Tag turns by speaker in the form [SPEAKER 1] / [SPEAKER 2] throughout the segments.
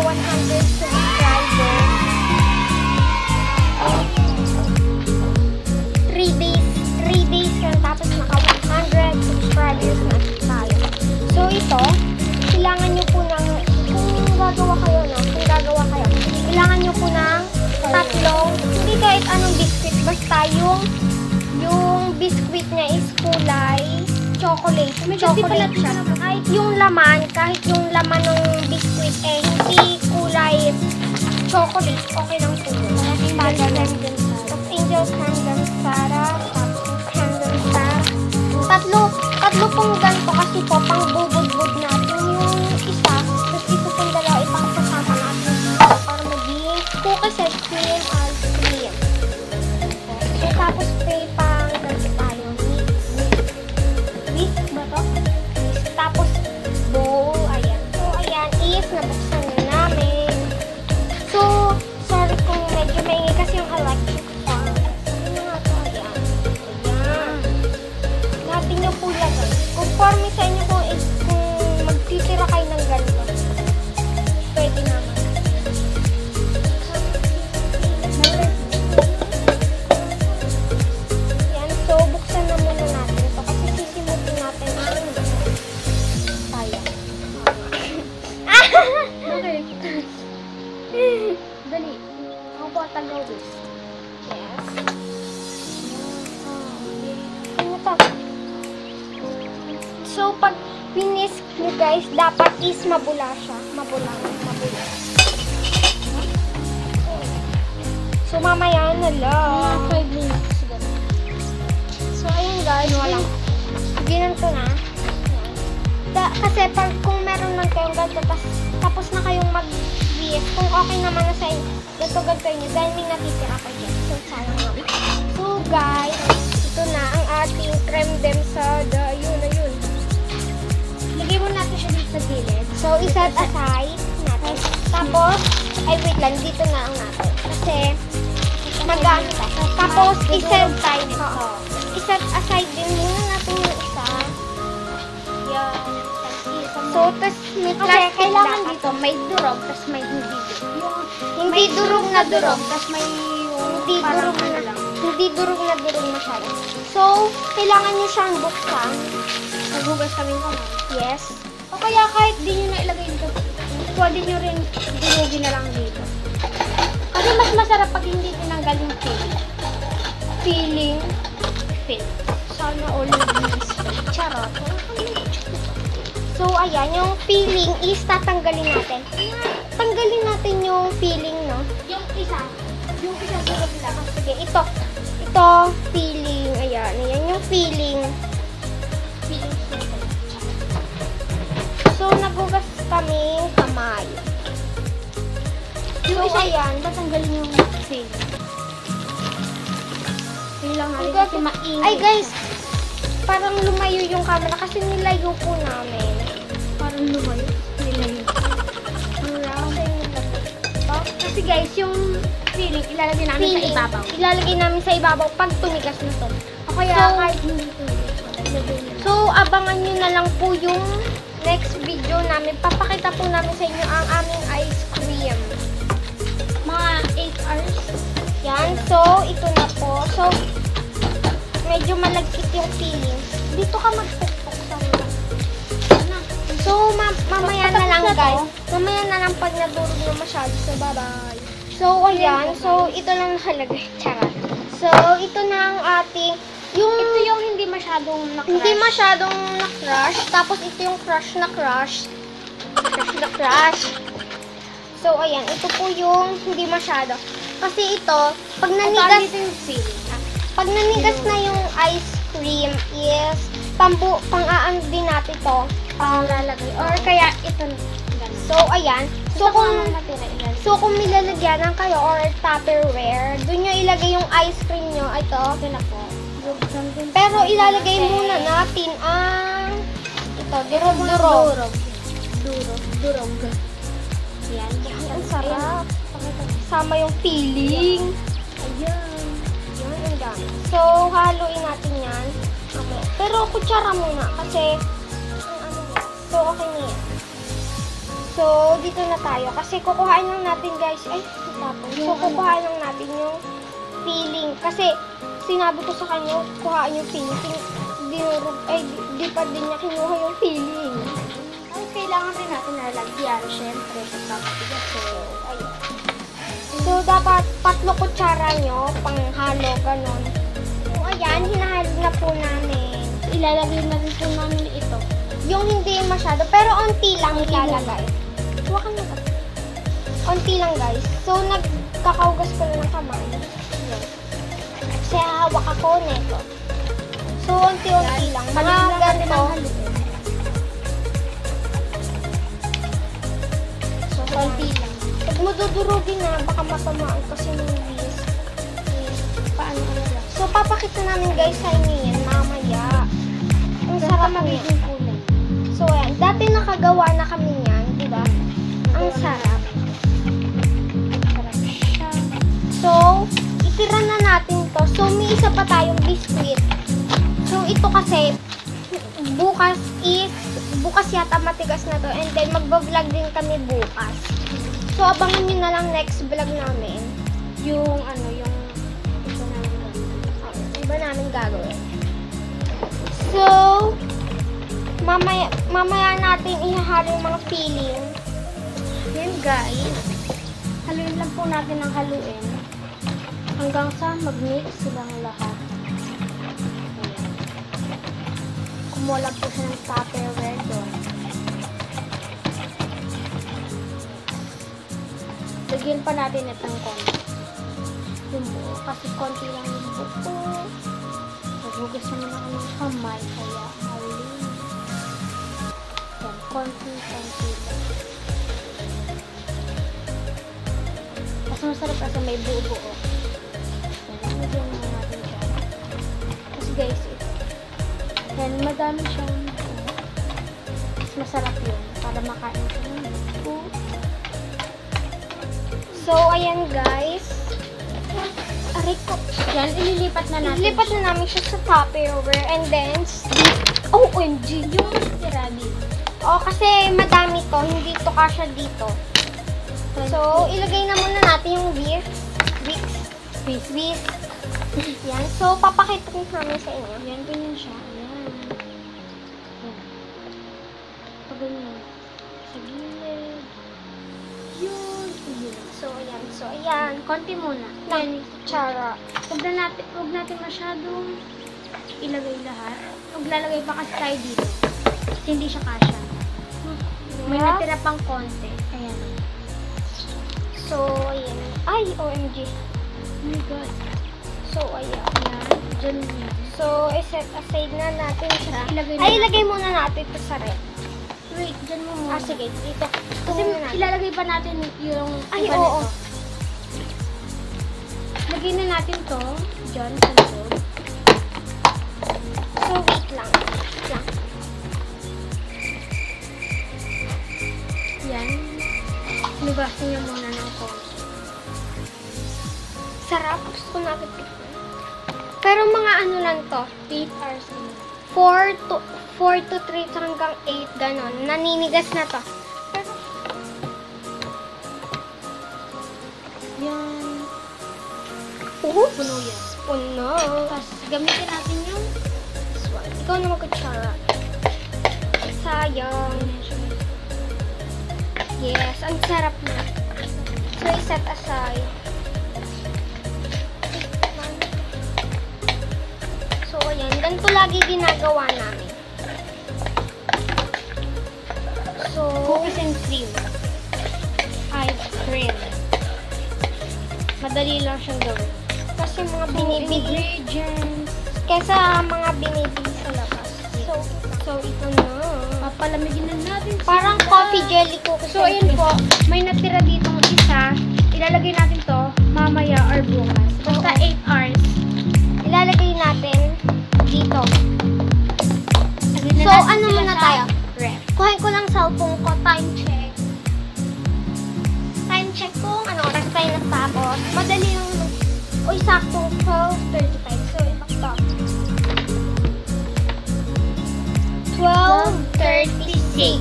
[SPEAKER 1] 100 subscribers, 3 days lang, tapos naka 100 subscribers na tayo. So ito, kailangan nyo po ng, kung gagawa kayo, kailangan nyo po ng tatlong, hindi kahit anong biscuit, basta yung biscuit niya is kulay chocolate. Chocolate siya. Kahit yung laman ng biscuit eh, hindi kulay chocolate, okay lang po yun. Tapos Angel Condensada, tapos Condensada. Tatlo pong ganito kasi po, pang bubud-bud natin yung isa. Tapos ito pong dalawa, ipang-sasama natin para maging cookies and cream ice cream. So, tapos spray pang ganito tayo. Whisk ba to? Tapos bowl, ayan. So, ayan is nabuksan na namin. So, sorry kung medyo maingay kasi yung electric fan. Ano nga to? Ayan. Ayan. Natin nyo po lagay. Conforme sa inyo kung magtitira kayo ng ganito. Pwede naman. Ayan. So, buksan na muna natin ito kasi sisimutin natin ang sayang.
[SPEAKER 2] Okay. Dali. Ako po tagawis.
[SPEAKER 1] Yes. Ano to? So, pag finish nyo guys, dapat is mabula siya. Mabula. So, mamaya na lang.
[SPEAKER 2] 5 minutes.
[SPEAKER 1] So, ayun guys. Ginanto na. Kasi pag kung meron lang kayong ganito, tapos na kayong mag-whisk, kung okay naman na sa inyo, ganito nyo, dahil may natitira ko dyan. So, sayang naman. So, guys, ito na ang ating creme densada. Ayun.
[SPEAKER 2] Lagay mo natin siya dito sa gilid.
[SPEAKER 1] So, iset aside natin. Tapos, ay wait lang, dito na ang natin. Kasi, mag-ano tayo. Tapos, iset aside din muna natin yung isa.
[SPEAKER 2] Yan.
[SPEAKER 1] So, tas may
[SPEAKER 2] Kasi
[SPEAKER 1] plastic
[SPEAKER 2] kailangan
[SPEAKER 1] dapat.
[SPEAKER 2] dito may durog, tas may hindi durog.
[SPEAKER 1] Hindi durog na durog.
[SPEAKER 2] tas may
[SPEAKER 1] Hindi durog na durog masyado. So, kailangan nyo siyang buksan.
[SPEAKER 2] Naghugas kami ng kamay.
[SPEAKER 1] Yes.
[SPEAKER 2] O kaya kahit di nyo na ilagay dito, pwede nyo rin durugin na lang dito. Kasi mas masarap pag hindi tinanggal yung
[SPEAKER 1] Feeling.
[SPEAKER 2] Sana all this.
[SPEAKER 1] Charot. So, ayan, yung feeling is tatanggalin natin. Tanggalin natin yung feeling, no?
[SPEAKER 2] Yung isa durog lang.
[SPEAKER 1] Sige, ito, feeling. Ayan yung feeling. So, nagugas kami kamay.
[SPEAKER 2] Yung
[SPEAKER 1] So,
[SPEAKER 2] isa
[SPEAKER 1] ayan.
[SPEAKER 2] tatanggalin yung feeling. Kailangan
[SPEAKER 1] Ang
[SPEAKER 2] kasi
[SPEAKER 1] gato-
[SPEAKER 2] mainit.
[SPEAKER 1] Ay, guys, parang lumayo yung camera kasi nilayo po namin.
[SPEAKER 2] Parang lumayo. Nilayo. Kasi guys, yung feeling ilalagay namin sa ibabaw.
[SPEAKER 1] Ilalagay namin sa ibabaw pag tumigas na to.
[SPEAKER 2] O kaya
[SPEAKER 1] So,
[SPEAKER 2] kahit hindi tuloy.
[SPEAKER 1] So, abangan nyo na lang po yung next video namin. Papakita po namin sa inyo ang aming ice cream.
[SPEAKER 2] Mga 8 hours.
[SPEAKER 1] Yan. So, ito na po. So, medyo malagkit yung feeling. Dito ka magpukpuk sa mga. So, mamaya na lang guys. Mamaya na lang pag nadurog na masyado. So, bye-bye. So, ayan. So, ito lang nakalagay. Charot. So, ito na ang ating
[SPEAKER 2] Ito yung hindi masyadong na-crush.
[SPEAKER 1] hindi masyadong na-crush. Tapos, ito yung crush na crush. Crush na crush. So, ayan. Ito po yung hindi masyado. Kasi ito, pag nanigas,
[SPEAKER 2] Ito yung feeling.
[SPEAKER 1] pag nanigas na yung ice cream is pang-aan din natin to.
[SPEAKER 2] Lalagay. Or kaya ito.
[SPEAKER 1] So, ayan. So, kung milalagyanan kayo or Tupperware, dun nyo ilagay yung ice cream nyo. Ito.
[SPEAKER 2] na po.
[SPEAKER 1] Pero ilalagay muna natin ang durog-durog.
[SPEAKER 2] Durog. Yan.
[SPEAKER 1] Ang sarap. Sama yung feeling.
[SPEAKER 2] Ayan.
[SPEAKER 1] Yan, ang dami. So, haluin natin yan. Okay. Pero kutsara muna kasi so, okay na yan. So, dito na tayo. Kasi kukuhain lang natin, guys. Ay, tapos. So, kukuhain lang natin yung filling. Kasi, sinabi ko sa kanya, kuhain yung filling. Di pa din niya kinuha yung filling.
[SPEAKER 2] Ay, kailangan rin natin nalagyan, syempre, sa papabigas. So, ayun.
[SPEAKER 1] So, dapat 3 kutsara nyo, panghalo, ganon. So, ayan, hinahalo na po namin.
[SPEAKER 2] Ilalagay na rin po namin ito.
[SPEAKER 1] Yung hindi masyado, pero onti lang ilalagay. Huwakan mo ba? Onti lang, guys. So, nagkakaugas ko na ng kamay. Yan. Kasi hawak ako nito. So, onti-onti lang. Mga ganito.
[SPEAKER 2] So, konti lang.
[SPEAKER 1] Pag madudurugin na, baka matamaan kasi ng bis.
[SPEAKER 2] Paano ka lang?
[SPEAKER 1] So, papakita namin, guys, sa inyo yan mamaya. Ang
[SPEAKER 2] Basta
[SPEAKER 1] sarap
[SPEAKER 2] magiging
[SPEAKER 1] niya.
[SPEAKER 2] kulay.
[SPEAKER 1] So, ayan. Dati nakagawa na kami yan, di ba? Ang sarap.
[SPEAKER 2] Sarap siya.
[SPEAKER 1] So, itira na natin to. So, may isa pa tayong biscuit. So, ito kasi, bukas yata matigas na to. And then, magbablog din kami bukas. So, abangan nyo na lang next vlog namin.
[SPEAKER 2] Yung ito namin gagawin.
[SPEAKER 1] Iba namin gagawin. So, mamaya natin ihahalo yung mga filling.
[SPEAKER 2] Yan guys. Haluin lang po natin ang haluin. Hanggang sa mag-mix silang lahat. Ayan. Kumuha lang po siya ng Tupperware doon. Lagyan pa natin itong konti. Yung buo. Kasi konti lang yung buo. Maghugas naman ako ng kamay. Kaya halin. Yan. Konti lang. Mas masarap kasi may buo-buo. Yan. Lagyan na natin siya. Kasi guys, ito. Yan. Madami siyang buo. Mas masarap yun. Para makain ko ng buo.
[SPEAKER 1] So, ayan guys. Aray ko.
[SPEAKER 2] Yan, ililipat na natin.
[SPEAKER 1] Ilipat na namin siya sa Tupperware. And then, OMG!
[SPEAKER 2] Yung tira dito.
[SPEAKER 1] Oh, kasi madami to. Hindi to kasya dito. So, ilagay na muna natin yung beef. Yan. So, papakita ko namin sa inyo.
[SPEAKER 2] Yan, ganyan siya. Ayan. Yan. Pag ganyan. Sa gilid. Yun. Yun.
[SPEAKER 1] So, ayan. So, ayan.
[SPEAKER 2] Konti muna.
[SPEAKER 1] Yan. Chara.
[SPEAKER 2] Huwag natin masyadong ilagay lahat. Huwag lalagay pa kasi tayo dito. Kasi hindi siya kasya. May natira pang konti. Ayan.
[SPEAKER 1] So, ayan. Ay, OMG.
[SPEAKER 2] Oh my God.
[SPEAKER 1] So, ayan.
[SPEAKER 2] Ayan. Diyan yun.
[SPEAKER 1] So, iset aside na natin siya.
[SPEAKER 2] Ilagay na
[SPEAKER 1] Ay,
[SPEAKER 2] natin.
[SPEAKER 1] ilagay muna natin ito sa rep.
[SPEAKER 2] Wait, dyan mo muna.
[SPEAKER 1] Ah, sige. Dito.
[SPEAKER 2] Kasi ilalagay pa natin yung
[SPEAKER 1] Ay,
[SPEAKER 2] iba
[SPEAKER 1] oo.
[SPEAKER 2] nito. Lagay na natin to. Dyan sa loob.
[SPEAKER 1] So, wait lang. Wait lang.
[SPEAKER 2] Yan. Nugasin niyo muna ng konti.
[SPEAKER 1] Sarap. Gusto ko na agad ito. Pero mga ano lang to.
[SPEAKER 2] 8 hours na.
[SPEAKER 1] 4 to 3 hanggang 8, ganon. Naninigas na to. Pero,
[SPEAKER 2] Yan.
[SPEAKER 1] oops!
[SPEAKER 2] Puno yan.
[SPEAKER 1] Puno.
[SPEAKER 2] Tapos gamitin natin yung
[SPEAKER 1] This one. Ikaw na mag-kutsara. Sayang. Yes, ang sarap na. So, iset aside. So, ayan. Ganito lagi ginagawa namin. So,
[SPEAKER 2] cookies and cream. Ice cream. Madali lang siyang gawin.
[SPEAKER 1] kasi mga binibili.
[SPEAKER 2] Ingredients.
[SPEAKER 1] Kesa mga binibili sa labas. So ito na.
[SPEAKER 2] Papalamigin na natin.
[SPEAKER 1] Parang coffee jelly cookies.
[SPEAKER 2] So, ayun po. May natira ditong isa. Ilalagay natin to mamaya or bukas. Basta 8 hours.
[SPEAKER 1] Ilalagay natin dito.
[SPEAKER 2] Lagyan na
[SPEAKER 1] So,
[SPEAKER 2] natin
[SPEAKER 1] ano
[SPEAKER 2] sila
[SPEAKER 1] muna
[SPEAKER 2] sa
[SPEAKER 1] tayo?
[SPEAKER 2] ref.
[SPEAKER 1] Kuhain ko lang cellphone ko. Time check. Time check kung ano oras tayo natapos. Madali lang. Uy, sakto. 12:35. So, ito. 12:36.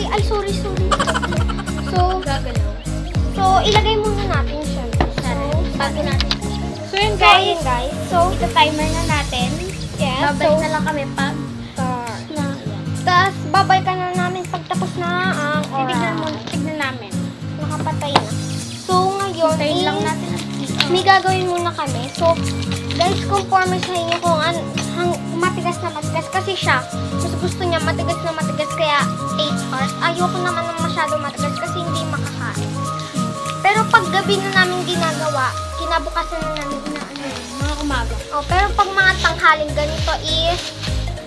[SPEAKER 1] Ay, so sorry. So,
[SPEAKER 2] Gagalaw.
[SPEAKER 1] so ilagay muna natin siya.
[SPEAKER 2] Bago natin. So yun
[SPEAKER 1] So, ayun
[SPEAKER 2] guys.
[SPEAKER 1] guys. So,
[SPEAKER 2] Ito timer na natin.
[SPEAKER 1] yes.
[SPEAKER 2] Babalik
[SPEAKER 1] So,
[SPEAKER 2] na lang kami pag
[SPEAKER 1] start.
[SPEAKER 2] na yan.
[SPEAKER 1] Tapos, babalikan na namin pagtapos na ang
[SPEAKER 2] Tignan namin.
[SPEAKER 1] nakapatay na. So, ngayon,
[SPEAKER 2] Hintayin lang natin ang
[SPEAKER 1] may gagawin muna kami. So, guys, conforme sa inyo kung matigas na matigas. Kasi siya, mas gusto niya matigas na matigas. Kaya, 8 hours. Ayoko naman ng masyado matigas kasi hindi makakain. Pero pag gabi na namin ginagawa, kinabukasan na namin inaano.
[SPEAKER 2] mga umaga.
[SPEAKER 1] Oh, pero pag mga tanghaling ganito is,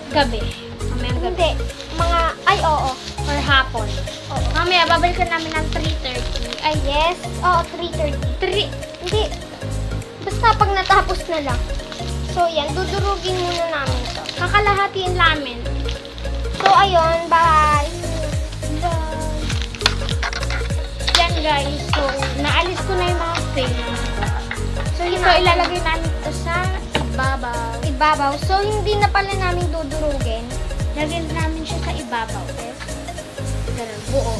[SPEAKER 2] Gabi. Mamayang gabi.
[SPEAKER 1] hindi, mga, ay, oo.
[SPEAKER 2] Or hapon.
[SPEAKER 1] Oo.
[SPEAKER 2] Mamaya, babalikan namin ng 3:30.
[SPEAKER 1] Ay, yes. Oo, 3:30. Hindi. Basta pag natapos na lang. So, yan. Dudurugin muna namin to.
[SPEAKER 2] Kakalahatiin namin.
[SPEAKER 1] So, ayun. Bye.
[SPEAKER 2] Yan guys. So, naalis ko na yung mga frame. So,
[SPEAKER 1] Yun
[SPEAKER 2] ito
[SPEAKER 1] na.
[SPEAKER 2] ilalagay namin ito sa ibabaw.
[SPEAKER 1] Ibabaw. So, hindi na pala namin dudurugin.
[SPEAKER 2] Lagyan namin siya sa ibabaw. Ganun, buo.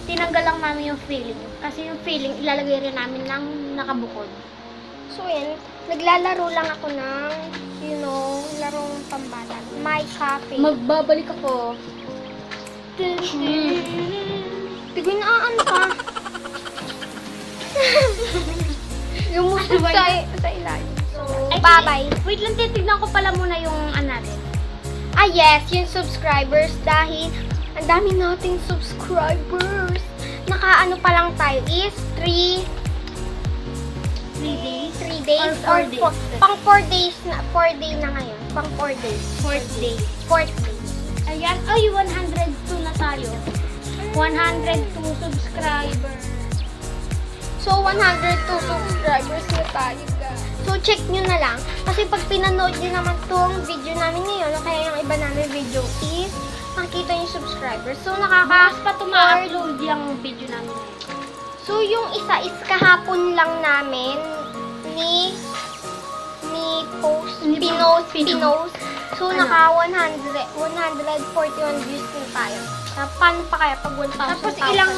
[SPEAKER 2] Tinanggal lang namin yung filling. Kasi yung filling, ilalagay rin namin ng nakabukod.
[SPEAKER 1] So, yan. Naglalaro lang ako ng, larong pambata. My Cafe.
[SPEAKER 2] Magbabalik ako.
[SPEAKER 1] Tigwin na ano ka. Yung musok sa ilalim. So, bye-bye.
[SPEAKER 2] Wait lang, titignan ko pala muna yung natin.
[SPEAKER 1] Ah, yes, yung subscribers dahil ang dami nating subscribers. Nakaano pa lang tayo is 3 days
[SPEAKER 2] Or 4 days.
[SPEAKER 1] Pang 4 days na, 4 day na ngayon. Pang 4 days.
[SPEAKER 2] 4th day.
[SPEAKER 1] 4th day.
[SPEAKER 2] Ayan. Ay, 102 na tayo. 102 subscribers.
[SPEAKER 1] So, 102 subscribers na tayo, guys. So, check nyo na lang. Kasi pag pinanood nyo naman tong video namin ngayon, o kaya yung iba namin video is, makikita yung subscribers. So,
[SPEAKER 2] Bukas pa tuma-upload yung video namin.
[SPEAKER 1] So, yung isa is kahapon lang namin ni Pinos. So,
[SPEAKER 2] Ano?
[SPEAKER 1] naka 141 views na tayo. Paano pa kaya pag 1,000?
[SPEAKER 2] Tapos ilang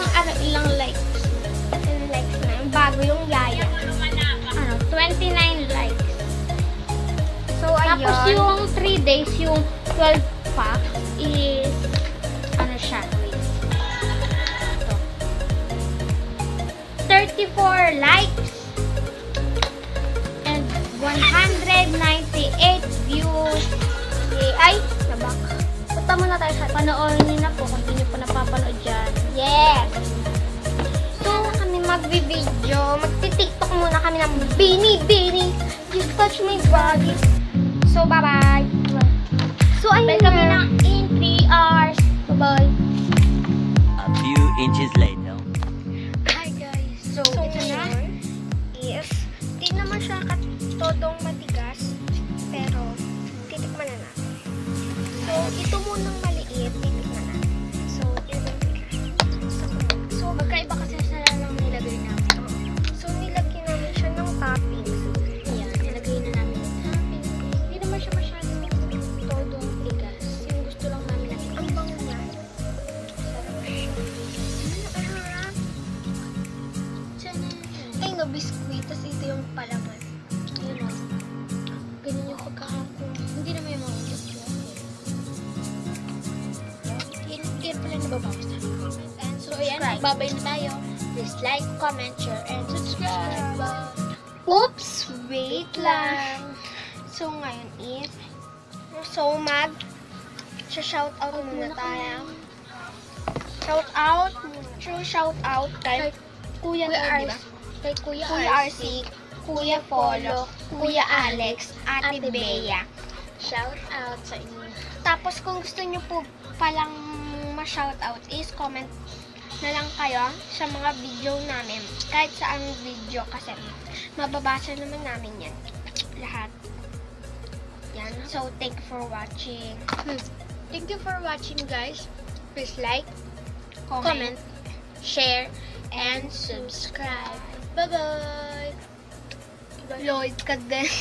[SPEAKER 2] likes?
[SPEAKER 1] Ilang likes na yung bago yung yaya.
[SPEAKER 2] 29 likes.
[SPEAKER 1] So, ayun.
[SPEAKER 2] Tapos yung 3 days, yung 12 pack is, siya, wait. Ito. 34 likes and 198 views.
[SPEAKER 1] Okay, ay, nabak. Punta muna tayo sa
[SPEAKER 2] Panoorin niyo na po kung hindi niyo pa napapanood dyan.
[SPEAKER 1] Yes! So, kami magbi-video. Magti-tiktok muna kami ng Bini. Just touch my body. So, bye-bye. So, ayun
[SPEAKER 2] Bye kami
[SPEAKER 1] na.
[SPEAKER 2] ng in 3 hours.
[SPEAKER 1] Bye-bye.
[SPEAKER 3] A few inches later.
[SPEAKER 1] Hi, guys. So, ito na. Yes. Di naman siya katodong matigas. Pero, titikman na natin. So, ito munang maliit. Titikman natin. So, ito. So,
[SPEAKER 2] Magkaiba kasi sa lang nilagay namin.
[SPEAKER 1] So, nilagyan namin siya ng toppings.
[SPEAKER 2] Ayan, nilagay na namin yung toppings. Hindi naman siya masyadong todong tigas. Yung gusto lang namin lagay.
[SPEAKER 1] Ang bango niya. Sarap siya. Ay, no, biskuit. Tapos ito yung palaman.
[SPEAKER 2] Yun o. Ganyan yung pagkakakuha. Hindi naman yung mga ulit yun. Yan pala nababawas na. And so, ayan,
[SPEAKER 1] Subscribe.
[SPEAKER 2] babay na tayo. Please like, comment, share, and subscribe.
[SPEAKER 1] Oops! Wait lang. So, ngayon is, shout-out muna tayo. Shout-out kay
[SPEAKER 2] Kuya
[SPEAKER 1] RC.
[SPEAKER 2] Kay Kuya
[SPEAKER 1] Kuya RC, Kuya Polo, Kuya Alex, Ate Bea.
[SPEAKER 2] Shout out sa inyo.
[SPEAKER 1] Tapos kung gusto nyo po palang ma-shoutout is comment na lang kayo sa mga video namin. Kahit saan video kasi mababasa naman namin yan. Lahat. Yan. So, thank you for watching.
[SPEAKER 2] Thank you for watching, guys.
[SPEAKER 1] Please like, comment, share, and subscribe.
[SPEAKER 2] Bye-bye.
[SPEAKER 1] Lloyd ka din.